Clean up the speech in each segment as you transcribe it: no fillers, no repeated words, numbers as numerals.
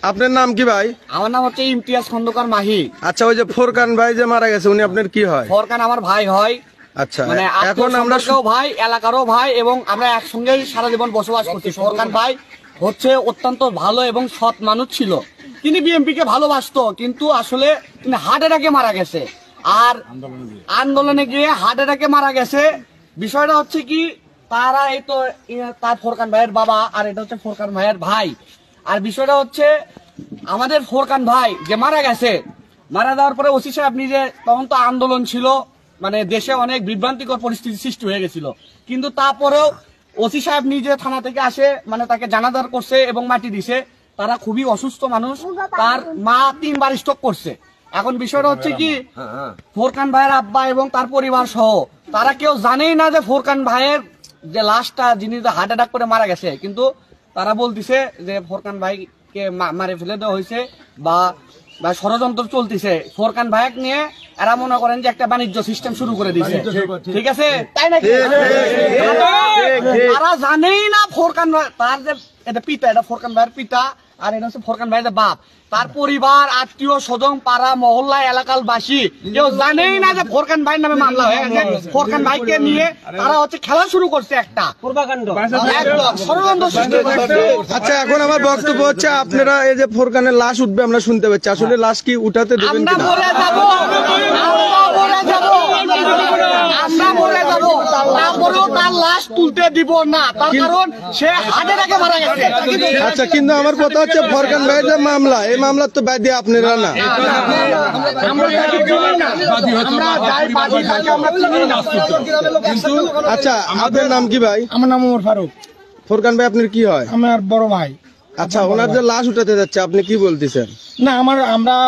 আপনার নাম কি ভাই? আমার নাম হচ্ছে ইমতিয়াজ খন্দকার মাহি। আচ্ছা, ওই যে ফোরকান ভাই যে মারা গেছে উনি আপনার কি হয়? ফোরকান আমার ভাই হয়। আচ্ছা, মানে এখন আমরা ভাই, এলাকারও ভাই, এবং আমরা একসঙ্গেই সারা জীবন বসবাস করছি। ফোরকান ভাই হচ্ছে অত্যন্ত ভালো এবং সৎ মানুষ ছিল। তিনি বিএনপি কে ভালোবাসতো, কিন্তু আসলে তিনি হার্ট অ্যাটাকে মারা গেছে। আর আন্দোলনে গিয়ে হার্ট অ্যাটাকে মারা গেছে। বিষয়টা হচ্ছে কি, তারা এই তো তার ফোরকান ভাইয়ের বাবা, আর এটা হচ্ছে ফোরকান ভাইয়ের ভাই। আর বিষয়টা হচ্ছে আমাদের ফোরকান ভাই যে মারা গেছে, মারা যাওয়ার পরে ওসি সাহেব নিজে, তখন তো আন্দোলন ছিল, মানে দেশে অনেক বিভ্রান্তিকর পরিস্থিতি সৃষ্টি হয়ে গেছিল, কিন্তু তারপরেও ওসি সাহেব নিজে থানা থেকে আসে, মানে তাকে জানাজার করছে এবং মাটি দিছে। তারা খুবই অসুস্থ মানুষ, তার মা 3 বার স্ট্রোক করছে। এখন বিষয়টা হচ্ছে কি, ফোরকান ভাইয়ের আব্বা এবং তার পরিবার সহ তারা কেউ জানেই না যে ফোরকান ভাইয়ের যে লাশটা, যিনি হার্ট অ্যাটাক করে মারা গেছে, কিন্তু তারা বলতেছে যে ফোরকান ভাইকে মারে ফেলে দেওয়া হয়েছে বা ষড়যন্ত্র চলতেছে। ফোরকান ভাইক নিয়ে এরা মনে করেন যে একটা বাণিজ্য সিস্টেম শুরু করে দিয়েছে, ঠিক আছে, তাই নাকি? তারা জানেই না ফোরকান ভাই তার যে এটা পিতা, এটা ফোরকান ভাইয়ের পিতা, আর এটা হচ্ছে ফোরকান ভাইয়ের বাপ। তার পরিবার, আত্মীয় স্বজন, পাড়া মহল্লা, এলাকার বাসী কেউ জানেই না যে ফোরকান ভাইয়ের নামে মামলা হয়ে গেছে। ফোরকান ভাইকে নিয়ে তারা হচ্ছে খেলা শুরু করছে, একটা ষড়যন্ত্র সৃষ্টি করছে। আচ্ছা, এখন আমার বক্তব্য হচ্ছে, আপনারা এই যে ফোরকানের লাশ উঠবে আমরা শুনতে পাচ্ছি, আসলে লাশ কি উঠাতে দেবেন কিনা? আমরা মরে যাব, তারপরেও তার লাশ তুলতে দিব না, তার কারণ সে হার্ট অ্যাটাকে মারা গেছে। আচ্ছা, কিন্তু আমার কথা হচ্ছে ফোরকান ভাইয়ের যে মামলা, এই মামলার তো বাদী আপনারা না। আচ্ছা, আপনার নাম কি ভাই? আমার নাম ওমর ফারুক। ফোরকান ভাই আপনার কি হয়? আমার বড় ভাই। আচ্ছা, ওনার যে লাশ উঠাতে যাচ্ছে আপনি কি বলতেছেন? না,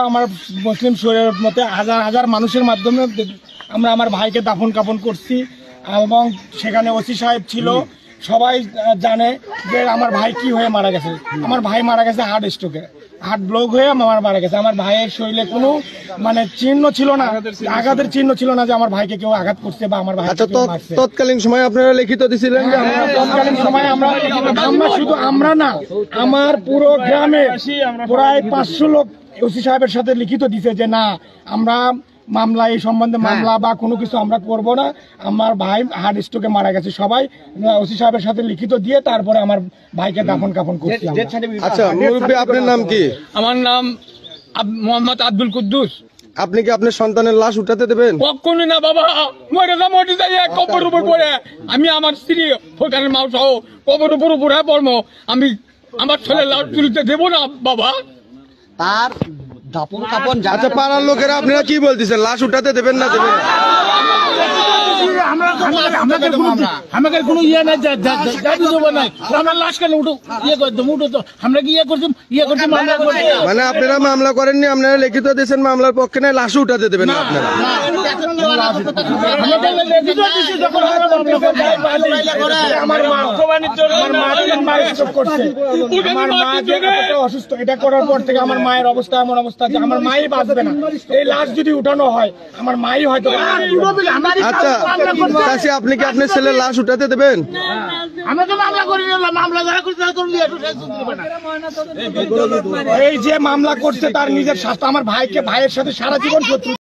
আমার মুসলিম শরীরের মতে হাজার হাজার মানুষের মাধ্যমে আমরা আমার ভাইকে দাফন কাফন করছি, এবং সেখানে ওসি সাহেব ছিল, সবাই জানে যে আমার ভাই কি হয়ে মারা গেছে। আমার ভাই মারা গেছে হার্ট স্ট্রোকে, হার্ট ব্লক হয়ে আমার মারা গেছে। আমার ভাইয়ের শরীরে কোনো মানে চিহ্ন ছিল না, আঘাতের চিহ্ন ছিল না যে আমার ভাইকে কেউ আঘাত করছে বা আমার ভাই। আচ্ছা, তৎকালীন সময় আপনারা লিখিত দিছিলেন যে তৎকালীন সময় আমরা শুধু আমরা না, আমার পুরো গ্রামে প্রায় 500 লোক ওসি সাহেবের সাথে লিখিত দিছে যে না, আমরা মামলা, এই সম্বন্ধে মামলা বা কোনো কিছু আমরা করব না, আমার ভাই হার্ট স্ট্রোকে মারা গেছে। সবাই ওসি সাহেবের সাথে লিখিত দিয়ে তারপরে আমার ভাইকে দাফন কাফন করছি। আচ্ছা, মুরব্বী আপনার নাম কি? আমার নাম মোহাম্মদ আব্দুল কুদ্দুস। আপনি কি আপনার সন্তানের লাশ উঠাতে দেবেন? কখনো না বাবা, মরে যাই কবর উপর পড়ে। আমি আমার স্ত্রী ফোরকানের মা সহ কবর উপর উপরে পড়বো, আমি আমার ছেলে লাশ তুলতে দেবো না বাবা। তার দাপন কাপন। আচ্ছা, পাড়ার লোকেরা আপনারা কি বলতেছেন, লাশ উঠাতে দেবেন না দেবেন? আমাদের কোনো ইয়ে নাই, আমার লাশ কেন উঠো ইয়ে করতাম, উঠো তো আমরা কি ইয়ে করতাম, মানে আপনারা মামলা করেননি, আপনারা লিখিত দিয়েছেন মামলার পক্ষে নাই, লাশ উঠাতে দেবেন না আপনারা? অসুস্থ, এটা করার পর থেকে আমার মায়ের অবস্থা এমন অবস্থা যে আমার মাই বাঁচবে না। এই লাশ যদি উঠানো হয় আমার মাই হয়তো। আচ্ছা, আপনি কি আপনার ছেলের লাশ উঠাতে দেবেন? এই যে মামলা করছে তার নিজের স্বাস্থ্য, আমার ভাইয়ের সাথে সারা জীবন শত্রু।